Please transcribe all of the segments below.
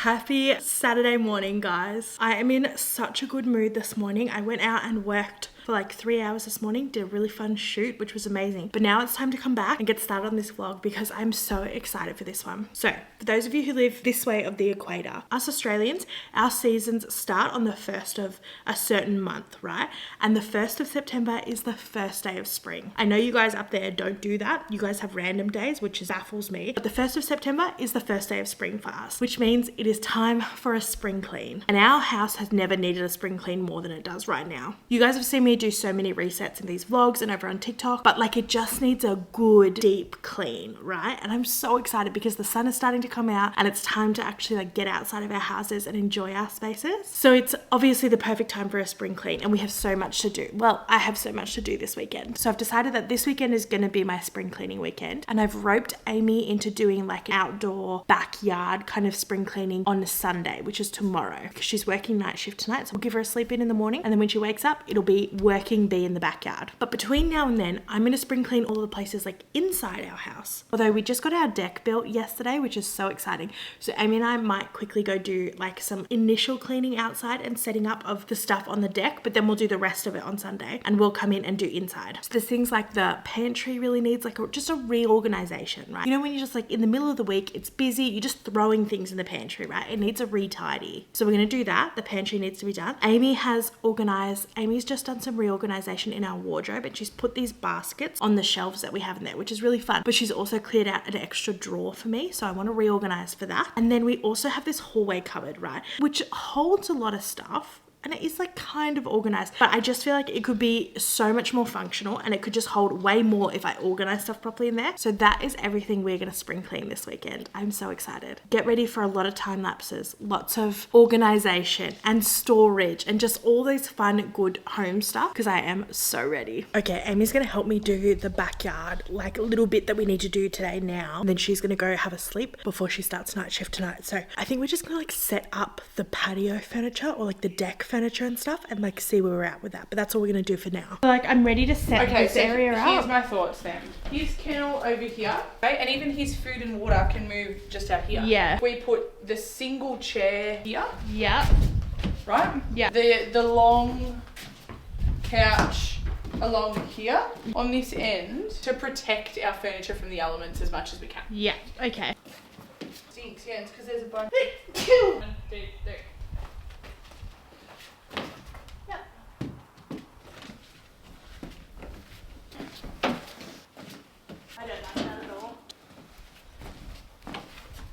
Happy Saturday morning, guys. I am in such a good mood this morning. I went out and worked for like 3 hours this morning, did a really fun shoot, which was amazing. But now it's time to come back and get started on this vlog because I'm so excited for this one. So for those of you who live this way of the equator, us Australians, our seasons start on the 1st of a certain month, right? And the 1st of September is the first day of spring. I know you guys up there don't do that. You guys have random days, which baffles me. But the 1st of September is the first day of spring for us, which means it is time for a spring clean. And our house has never needed a spring clean more than it does right now. You guys have seen me do so many resets in these vlogs and over on TikTok, but like it just needs a good deep clean, right? And I'm so excited because the sun is starting to come out and it's time to actually like get outside of our houses and enjoy our spaces. So it's obviously the perfect time for a spring clean and we have so much to do. Well, I have so much to do this weekend. So I've decided that this weekend is going to be my spring cleaning weekend, and I've roped Amy into doing like an outdoor backyard kind of spring cleaning on a Sunday, which is tomorrow, because she's working night shift tonight. So we'll give her a sleep in the morning, and then when she wakes up, it'll be working bee in the backyard. But between now and then, I'm going to spring clean all the places like inside our house. Although we just got our deck built yesterday, which is so exciting. So Amy and I might quickly go do like some initial cleaning outside and setting up of the stuff on the deck, but then we'll do the rest of it on Sunday and we'll come in and do inside. So there's things like the pantry really needs like just a reorganization, right? You know, when you're just like in the middle of the week, it's busy, you're just throwing things in the pantry, right? It needs a retidy. So we're going to do that. The pantry needs to be done. Amy's just done some reorganization in our wardrobe, and she's put these baskets on the shelves that we have in there, which is really fun. But she's also cleared out an extra drawer for me, so I want to reorganize for that. And then we also have this hallway cupboard, right, which holds a lot of stuff. And it is like kind of organized, but I just feel like it could be so much more functional and it could just hold way more if I organize stuff properly in there. So that is everything we're going to spring clean this weekend. I'm so excited. Get ready for a lot of time lapses, lots of organization and storage and just all these fun, good home stuff, because I am so ready. Okay, Amy's going to help me do the backyard, like a little bit that we need to do today now. And then she's going to go have a sleep before she starts night shift tonight. So I think we're just going to like set up the patio furniture or like the deck furniture and stuff and like see where we're at with that, but that's all we're gonna do for now. Like I'm ready to set this area up. Here's my thoughts then. His kennel over here, right? And even his food and water can move just out here. Yeah. We put the single chair here. Yeah. Right? Yeah. The long couch along here on this end to protect our furniture from the elements as much as we can. Yeah. Okay. Stinks, yeah, it's because there's a bunch.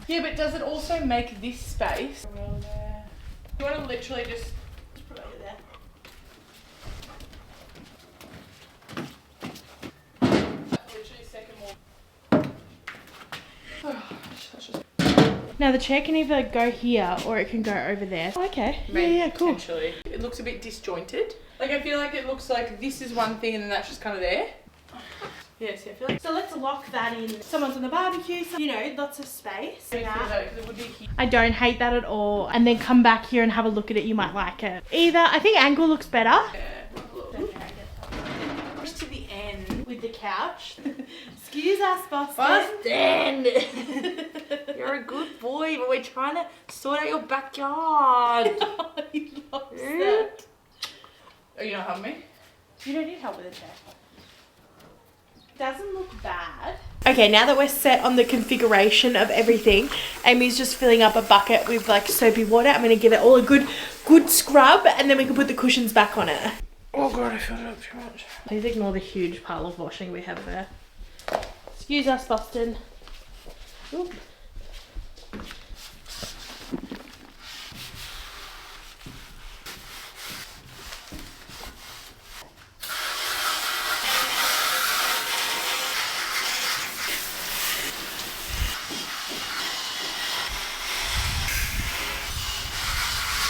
Yeah, but does it also make this space? You want to literally just put it over there. Literally second more. Now the chair can either go here or it can go over there. Okay. Maybe, yeah, cool. Potentially. It looks a bit disjointed. Like I feel like it looks like this is one thing and then that's just kind of there. Yes, I feel like. So let's lock that in. Someone's on the barbecue, so, you know, lots of space. I don't hate that at all. And then come back here and have a look at it. You might like it. Either, I think angle looks better. Yeah. Push to the end with the couch. Excuse us, Boston. You're a good boy, but we're trying to sort out your backyard. He loves it. Are you not helping me? You don't need help with the chair. Doesn't look bad. Okay, now that we're set on the configuration of everything, Amy's just filling up a bucket with like soapy water. I'm going to give it all a good scrub, and then we can put the cushions back on it. Oh god, I filled it up too much. Please ignore the huge pile of washing we have there. Excuse us, Boston. Oop.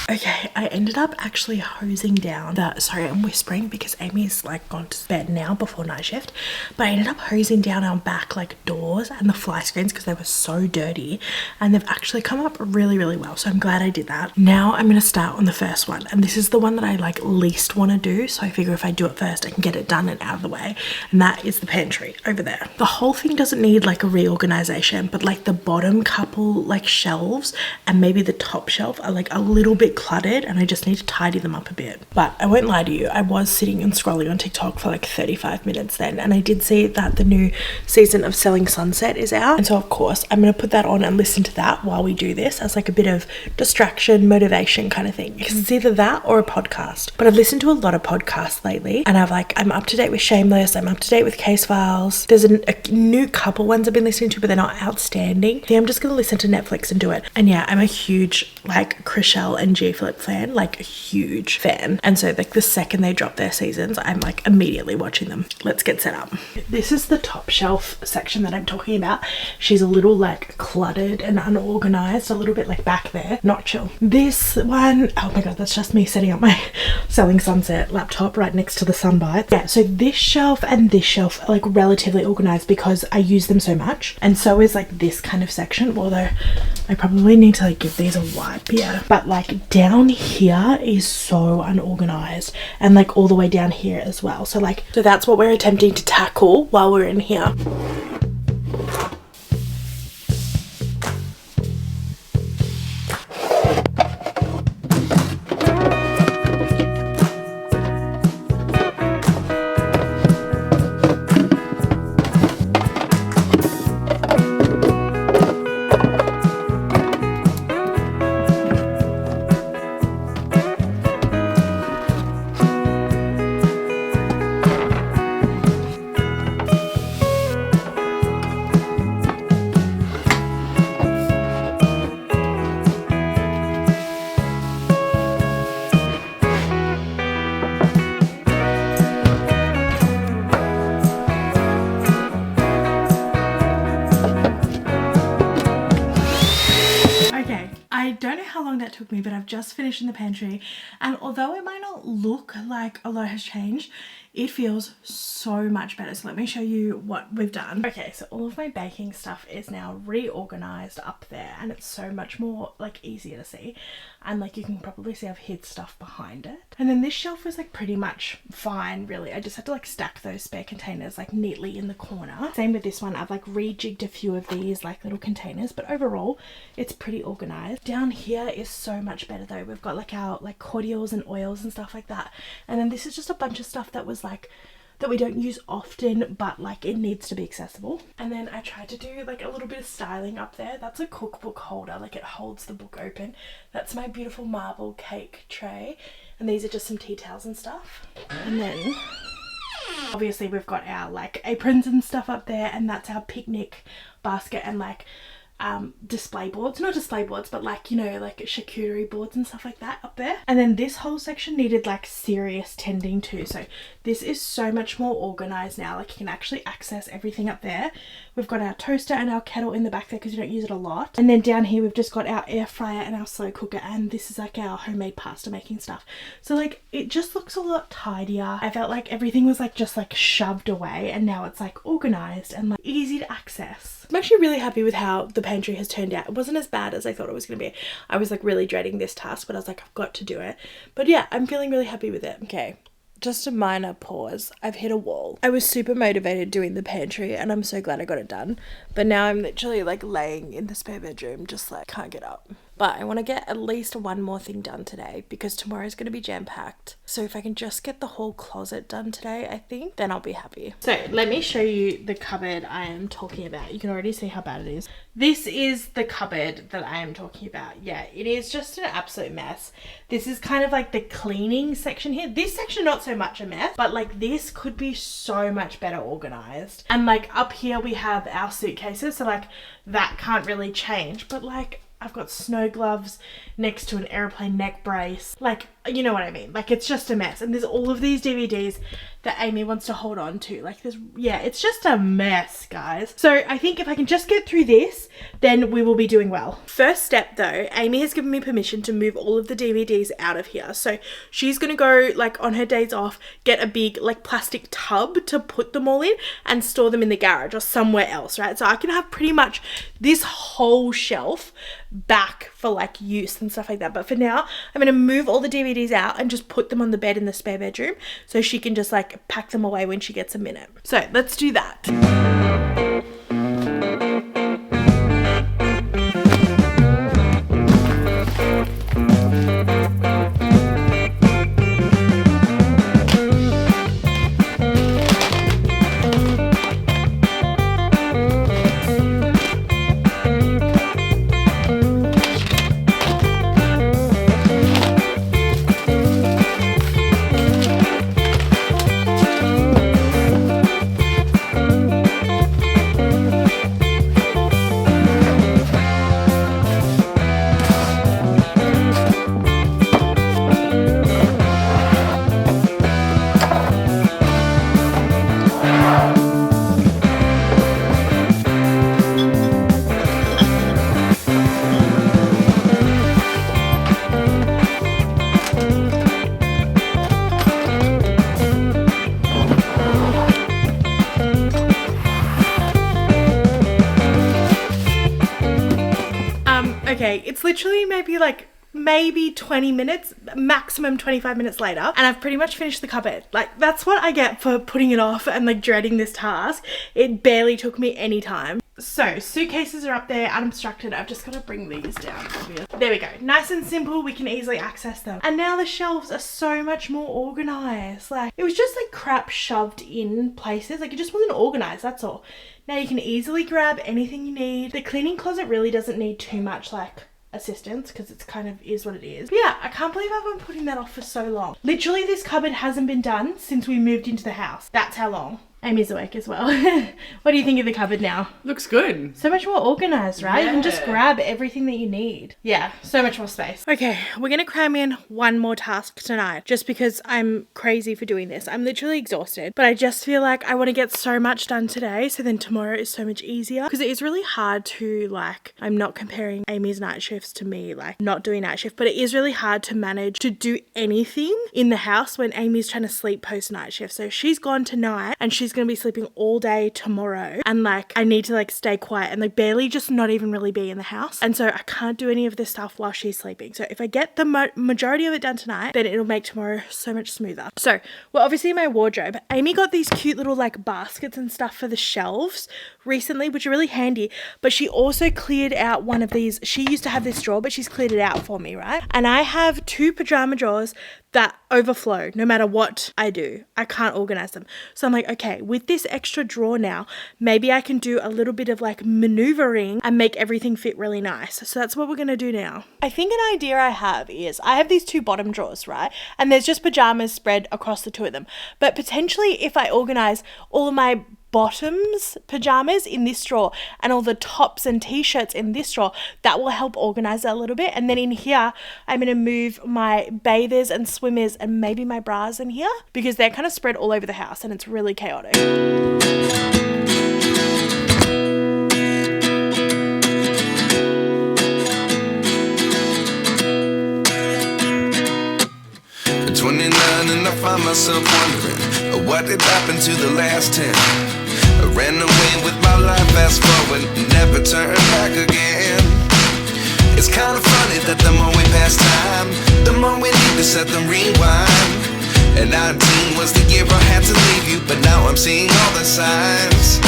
Okay, I ended up actually hosing down sorry, I'm whispering because Amy's like gone to bed now before night shift, but I ended up hosing down our back like doors and the fly screens because they were so dirty, and they've actually come up really, really well. So I'm glad I did that. Now I'm going to start on the first one, and this is the one that I like least want to do. So I figure if I do it first, I can get it done and out of the way. And that is the pantry over there. The whole thing doesn't need like a reorganization, but like the bottom couple like shelves and maybe the top shelf are like a little bit cluttered, and I just need to tidy them up a bit. But I won't lie to you, I was sitting and scrolling on TikTok for like 35 minutes then, and I did see that the new season of Selling Sunset is out, and so of course I'm going to put that on and listen to that while we do this as like a bit of distraction, motivation kind of thing, because it's either that or a podcast. But I've listened to a lot of podcasts lately, and I'm up to date with Shameless, I'm up to date with Case Files. There's a new couple ones I've been listening to, but they're not outstanding. Yeah, I'm just going to listen to Netflix and do it. And yeah, I'm a huge like Chriselle and G Flip fan, like a huge fan. And so like the second they drop their seasons, I'm like immediately watching them. Let's get set up. This is the top shelf section that I'm talking about. She's a little like cluttered and unorganized, a little bit like back there. Not chill. This one, oh my god, that's just me setting up my Selling Sunset laptop right next to the sunbite. Yeah, so this shelf and this shelf are like relatively organized because I use them so much, and so is like this kind of section, although I probably need to like give these a wipe. Yeah, but like down here is so unorganized, and like all the way down here as well. So that's what we're attempting to tackle while we're in here. I don't know how long that took me, but I've just finished in the pantry, and although it might not look like a lot has changed, it feels so much better. So let me show you what we've done. Okay, so all of my baking stuff is now reorganized up there, and it's so much more like easier to see, and like you can probably see I've hid stuff behind it. And then this shelf was like pretty much fine really. I just had to like stack those spare containers like neatly in the corner. Same with this one, I've like rejigged a few of these like little containers, but overall it's pretty organized. Down here is so much better though. We've got like our like cordials and oils and stuff like that, and then this is just a bunch of stuff that was like that we don't use often, but like it needs to be accessible. And then I tried to do like a little bit of styling up there. That's a cookbook holder, like it holds the book open. That's my beautiful marble cake tray, and these are just some tea towels and stuff. And then obviously we've got our like aprons and stuff up there, and that's our picnic basket and like display boards, not display boards, but like, you know, like charcuterie boards and stuff like that up there. And then this whole section needed like serious tending too, so this is so much more organized now. Like you can actually access everything up there. We've got our toaster and our kettle in the back there because you don't use it a lot, and then down here we've just got our air fryer and our slow cooker, and this is like our homemade pasta making stuff. So like it just looks a lot tidier. I felt like everything was like just like shoved away, and now it's like organized and like easy to access. I'm actually really happy with how the pantry has turned out. It wasn't as bad as I thought it was going to be. I was like really dreading this task, but I was like, I've got to do it. But yeah, I'm feeling really happy with it. Okay, just a minor pause. I've hit a wall. I was super motivated doing the pantry, and I'm so glad I got it done. But now I'm literally like laying in the spare bedroom, just like can't get up. But I want to get at least one more thing done today because tomorrow's going to be jam-packed. So if I can just get the whole closet done today, I think, then I'll be happy. So let me show you the cupboard I am talking about. You can already see how bad it is. This is the cupboard that I am talking about. Yeah, it is just an absolute mess. This is kind of like the cleaning section here. This section, not so much a mess, but like this could be so much better organized. And like up here we have our suitcases, so like that can't really change, but like I've got snow gloves next to an airplane neck brace. Like, you know what I mean? Like, it's just a mess. And there's all of these DVDs that Amy wants to hold on to. Like this, yeah, it's just a mess, guys. So I think if I can just get through this, then we will be doing well. First step though, Amy has given me permission to move all of the DVDs out of here. So she's gonna go, like on her days off, get a big like plastic tub to put them all in and store them in the garage or somewhere else, right? So I can have pretty much this whole shelf back for like use and stuff like that. But for now, I'm gonna move all the DVDs out and just put them on the bed in the spare bedroom so she can just like pack them away when she gets a minute. So let's do that. Okay, it's literally maybe 20 minutes, maximum 25 minutes later, and I've pretty much finished the cupboard. Like, that's what I get for putting it off and like dreading this task. It barely took me any time. So suitcases are up there unobstructed. I've just got to bring these down. There we go. Nice and simple. We can easily access them. And now the shelves are so much more organized. Like, it was just like crap shoved in places. Like, it just wasn't organized. That's all. Now you can easily grab anything you need. The cleaning closet really doesn't need too much like assistance because it's kind of is what it is. But yeah, I can't believe I've been putting that off for so long. Literally, this cupboard hasn't been done since we moved into the house. That's how long. Amy's awake as well. What do you think of the cupboard now? Looks good. So much more organized, right? Yeah. You can just grab everything that you need. Yeah, so much more space. Okay, we're gonna cram in one more task tonight just because I'm crazy for doing this. I'm literally exhausted, but I just feel like I want to get so much done today so then tomorrow is so much easier, because it is really hard to, like, I'm not comparing Amy's night shifts to me, like not doing night shift, but it is really hard to manage to do anything in the house when Amy's trying to sleep post night shift. So she's gone tonight and she's gonna be sleeping all day tomorrow, and like I need to like stay quiet and like barely just not even really be in the house, and so I can't do any of this stuff while she's sleeping. So if I get the majority of it done tonight, then it'll make tomorrow so much smoother. So well, obviously my wardrobe, Amy got these cute little like baskets and stuff for the shelves recently, which are really handy, but she also cleared out one of these. She used to have this drawer, but she's cleared it out for me, right? And I have 2 pajama drawers that overflow no matter what I do. I can't organize them. So I'm like, okay, with this extra drawer now, maybe I can do a little bit of like maneuvering and make everything fit really nice. So that's what we're gonna do now. I think an idea I have is I have these 2 bottom drawers, right? And there's just pajamas spread across the 2 of them. But potentially if I organize all of my bottoms pajamas in this drawer and all the tops and t-shirts in this drawer, that will help organize that a little bit. And then in here I'm going to move my bathers and swimmers and maybe my bras in here, because they're kind of spread all over the house and it's really chaotic. At 29 and I find myself wondering what did happen to the last 10. I ran away with my life, fast forward, never turn back again. It's kind of funny that the more we pass time, the more we need to set the rewind. And 19 was the year I had to leave you, but now I'm seeing all the signs.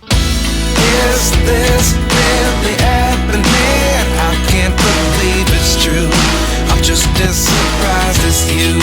Is this really happening? I can't believe it's true. I'm just as surprised as you.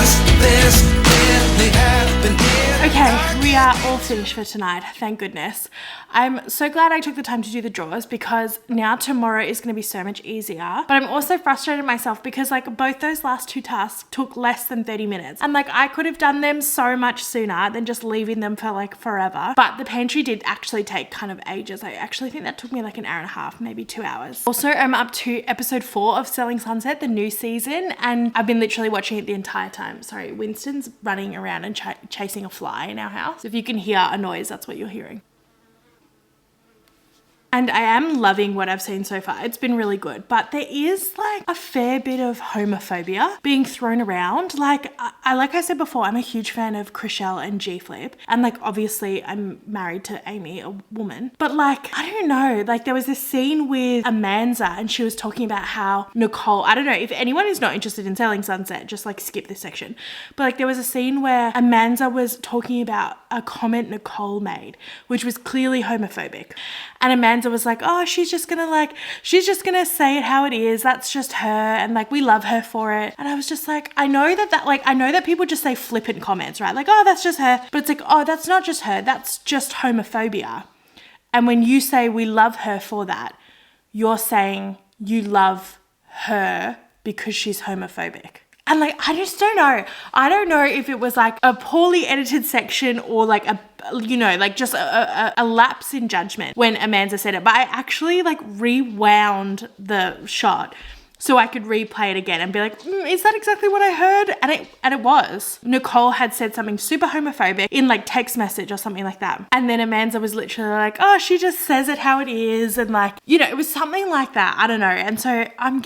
Is this really happening? Okay, we are all finished for tonight, thank goodness. I'm so glad I took the time to do the drawers because now tomorrow is going to be so much easier. But I'm also frustrated myself because like both those last two tasks took less than 30 minutes. And like I could have done them so much sooner than just leaving them for like forever. But the pantry did actually take kind of ages. I actually think that took me like an hour and a half, maybe 2 hours. Also, I'm up to episode 4 of Selling Sunset, the new season. And I've been literally watching it the entire time. Sorry, Winston's running around and chasing a fly in our house. If you can hear a noise, that's what you're hearing. And I am loving what I've seen so far. It's been really good. But there is like a fair bit of homophobia being thrown around. Like I said before, I'm a huge fan of Chriselle and G-Flip. And like obviously I'm married to Amy, a woman. But like, I don't know, like there was this scene with Amanza and she was talking about how Nicole, I don't know, if anyone is not interested in Selling Sunset, just like skip this section. But like there was a scene where Amanza was talking about a comment Nicole made, which was clearly homophobic. And Amanza was like, oh, she's just gonna say it how it is. That's just her. And like, we love her for it. And I was just like, I know that people just say flippant comments, right? Like, oh, that's just her. But it's like, oh, that's not just her. That's just homophobia. And when you say we love her for that, you're saying you love her because she's homophobic. And like, I just don't know. I don't know if it was like a poorly edited section or like just a lapse in judgment when Amanza said it. But I actually like rewound the shot so I could replay it again and be like, is that exactly what I heard? And it was. Nicole had said something super homophobic in like text message or something like that. And then Amanza was literally like, oh, she just says it how it is. And like, it was something like that. I don't know. And so I'm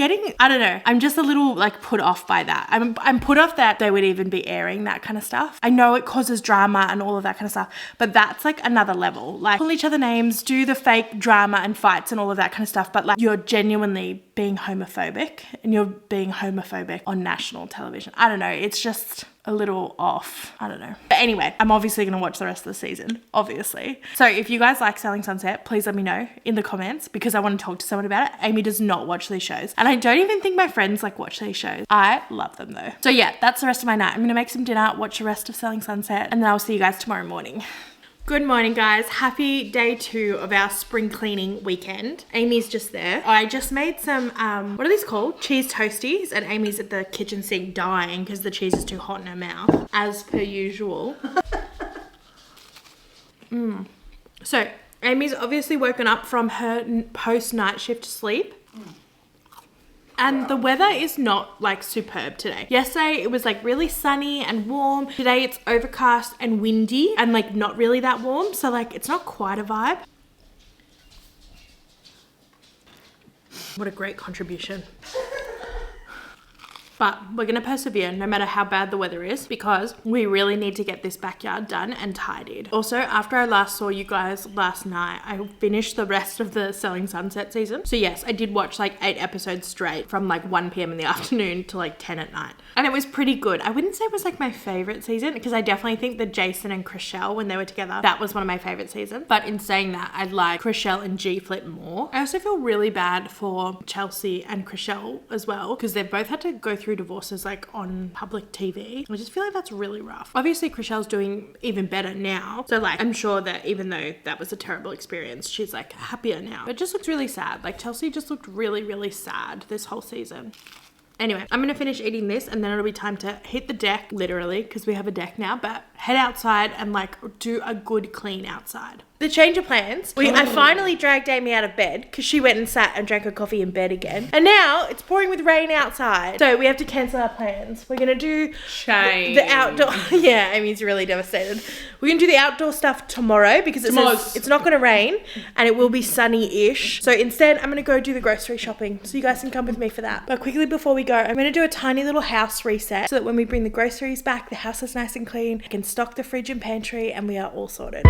just a little like put off by that. I'm put off that they would even be airing that kind of stuff. I know it causes drama and all of that kind of stuff, but that's like another level. Like call each other names, do the fake drama and fights and all of that kind of stuff. But like you're genuinely being homophobic and you're being homophobic on national television. I don't know. It's just a little off. I don't know. But anyway, I'm obviously going to watch the rest of the season, obviously. So if you guys like Selling Sunset, please let me know in the comments because I want to talk to someone about it. Amy does not watch these shows. And I don't even think my friends like watch these shows. I love them though. So yeah, that's the rest of my night. I'm going to make some dinner, watch the rest of Selling Sunset, and then I'll see you guys tomorrow morning. Good morning, guys. Happy day 2 of our spring cleaning weekend. Amy's just there. I just made some, what are these called? Cheese toasties, and Amy's at the kitchen sink dying because the cheese is too hot in her mouth, as per usual. So, Amy's obviously woken up from her post-night shift sleep. And the weather is not like superb today. Yesterday it was like really sunny and warm. Today it's overcast and windy and like not really that warm. So like it's not quite a vibe. What a great contribution. But we're going to persevere no matter how bad the weather is because we really need to get this backyard done and tidied. Also, after I last saw you guys last night, I finished the rest of the Selling Sunset season. So yes, I did watch like 8 episodes straight from like 1 p.m. in the afternoon to like 10 at night. And it was pretty good. I wouldn't say it was like my favorite season because I definitely think that Jason and Chriselle, when they were together, that was one of my favorite seasons. But in saying that, I like Chriselle and G-Flip more. I also feel really bad for Chelsea and Chriselle as well because they've both had to go through divorces like on public TV. I just feel like that's really rough. Obviously Chriselle's doing even better now, so like I'm sure that even though that was a terrible experience, she's like happier now. But it just looks really sad. Like Chelsea just looked really sad this whole season. Anyway, I'm gonna finish eating this and then it'll be time to hit the deck, literally, because we have a deck now, but head outside and like do a good clean outside. The change of plans. I finally dragged Amy out of bed because she went and sat and drank her coffee in bed again. And now it's pouring with rain outside. So we have to cancel our plans. We're going to do the outdoor. Yeah, Amy's really devastated. We're going to do the outdoor stuff tomorrow because it says it's not going to rain and it will be sunny-ish. So instead, I'm going to go do the grocery shopping. So you guys can come with me for that. But quickly before we go, I'm going to do a tiny little house reset so that when we bring the groceries back, the house is nice and clean. I can stock the fridge and pantry and we are all sorted.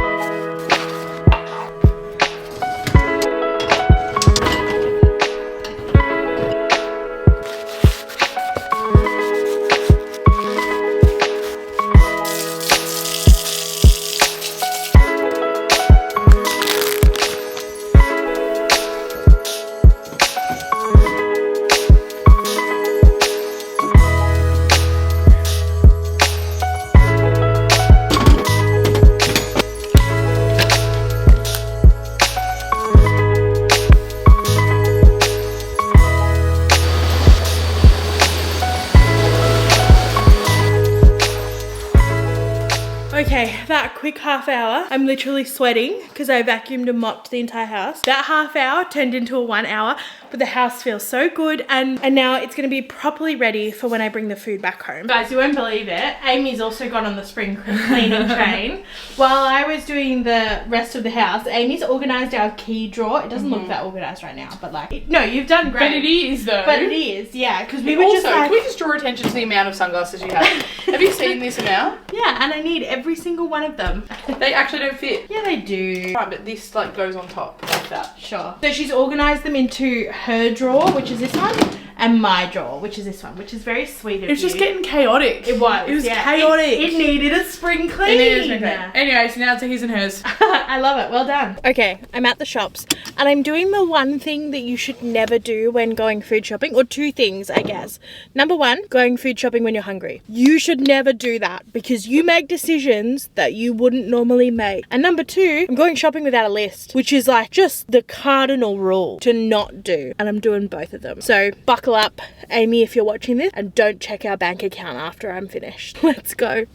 Okay, that quick half hour, I'm literally sweating because I vacuumed and mopped the entire house. That half hour turned into a 1 hour, but the house feels so good, and now it's gonna be properly ready for when I bring the food back home. Guys, you won't believe it. Amy's also gone on the spring cleaning train. While I was doing the rest of the house, Amy's organized our key drawer. It doesn't look that organized right now, but like, no, you've done great. But it is though. But it is, yeah, because we were Also, just like, can we just draw attention to the amount of sunglasses you have? Have you seen this amount? yeah, and I need every single one of them. They actually don't fit. Yeah, they do. Right, but this like goes on top like that. Sure. So she's organised them into her drawer, which is this one, and my drawer, which is this one, which is very sweet of you. It was just getting chaotic. It was. It was yeah. chaotic. It needed a spring clean. It is okay. Anyway, so now it's a his and hers. I love it. Well done. Okay, I'm at the shops and I'm doing the one thing that you should never do when going food shopping, or two things, I guess. Number one, going food shopping when you're hungry. You should never do that because you make decisions that you wouldn't normally make. And number two, I'm going shopping without a list, which is like just the cardinal rule to not do. And I'm doing both of them. So buckle up, Amy, if you're watching this, and don't check our bank account after I'm finished. Let's go.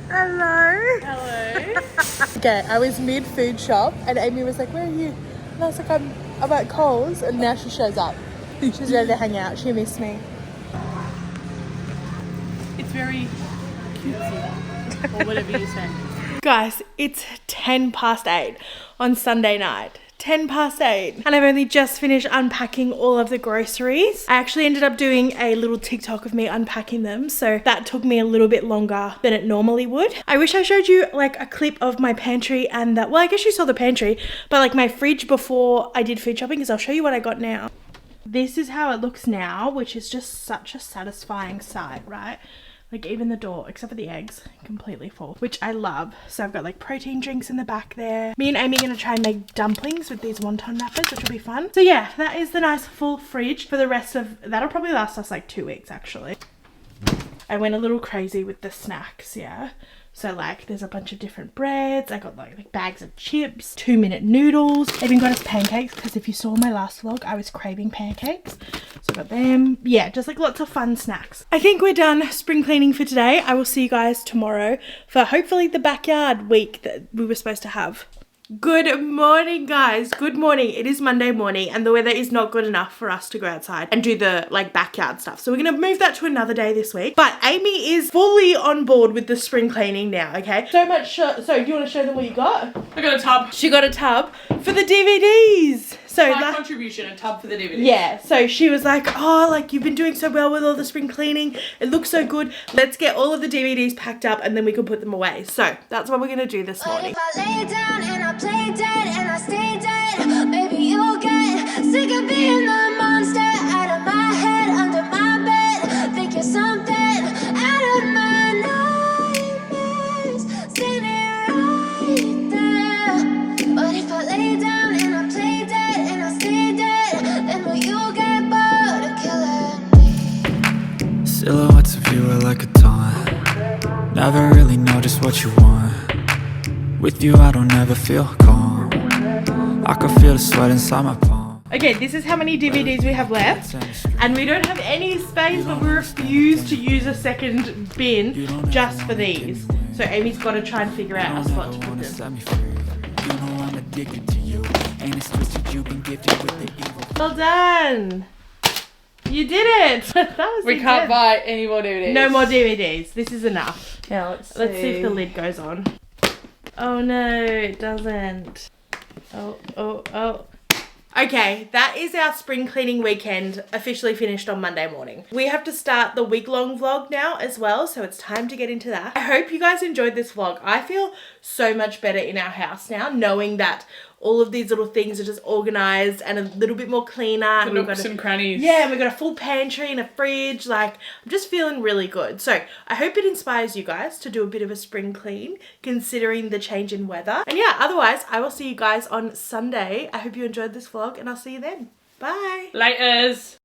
Hello. Hello. Okay, I was mid food shop and Amy was like, where are you? And I was like, I'm at Coles, and now she shows up. She's ready to hang out. She missed me. It's very cutesy. Or whatever you say. Guys, it's 8:10 on Sunday night. 8:10. And I've only just finished unpacking all of the groceries. I actually ended up doing a little TikTok of me unpacking them, so that took me a little bit longer than it normally would. I wish I showed you like a clip of my pantry and that, well, I guess you saw the pantry, but like my fridge before I did food shopping, because I'll show you what I got now. This is how it looks now, which is just such a satisfying sight, right? Like even the door, except for the eggs, completely full, which I love. So I've got like protein drinks in the back there. Me and Amy are gonna try and make dumplings with these wonton wrappers, which will be fun. So yeah, that is the nice full fridge for the rest of, that'll probably last us like 2 weeks actually. I went a little crazy with the snacks, yeah. So like there's a bunch of different breads. I got like bags of chips, 2-minute noodles. I even got us pancakes because if you saw my last vlog, I was craving pancakes. So I got them. Yeah, just like lots of fun snacks. I think we're done spring cleaning for today. I will see you guys tomorrow for hopefully the backyard week that we were supposed to have. Good morning, guys. Good morning. It is Monday morning and the weather is not good enough for us to go outside and do the like backyard stuff. So we're going to move that to another day this week. But Amy is fully on board with the spring cleaning now, okay? So much, so do you want to show them what you got? I got a tub. She got a tub for the DVDs. So My that contribution, a tub for the DVD. yeah, so she was like, oh, like you've been doing so well with all the spring cleaning. It looks so good. Let's get all of the DVDs packed up and then we can put them away. So that's what we're going to do this morning. If I lay down and I play dead and I stay dead, maybe you'll get sick of being the monster out of my head, under my bed. Think you're something out of my nightmares, standing right there. But if I lay down and I play dead and I stay dead, then will you get bored of killing me? Silhouettes of you are like a taunt. Never really know just what you want. With you I don't ever feel calm. I can feel the sweat inside my palm. Okay, this is how many DVDs we have left. And we don't have any space, but we refuse to use a second bin just for these. So Amy's got to try and figure out a spot to put them. You know I'm addicted to you, and it's twisted you've been gifted with the evil. Well done. You did it. That was We can't buy any more DVDs. No more DVDs. This is enough. Now let's see. Let's see if the lid goes on. Oh no, it doesn't. Oh. Okay, that is our spring cleaning weekend officially finished on Monday morning. We have to start the week-long vlog now as well, so it's time to get into that. I hope you guys enjoyed this vlog. I feel so much better in our house now, knowing that all of these little things are just organised and a little bit more cleaner. The nooks and crannies. Yeah, and we've got a full pantry and a fridge. Like, I'm just feeling really good. So I hope it inspires you guys to do a bit of a spring clean, considering the change in weather. And yeah, otherwise, I will see you guys on Sunday. I hope you enjoyed this vlog and I'll see you then. Bye. Laters.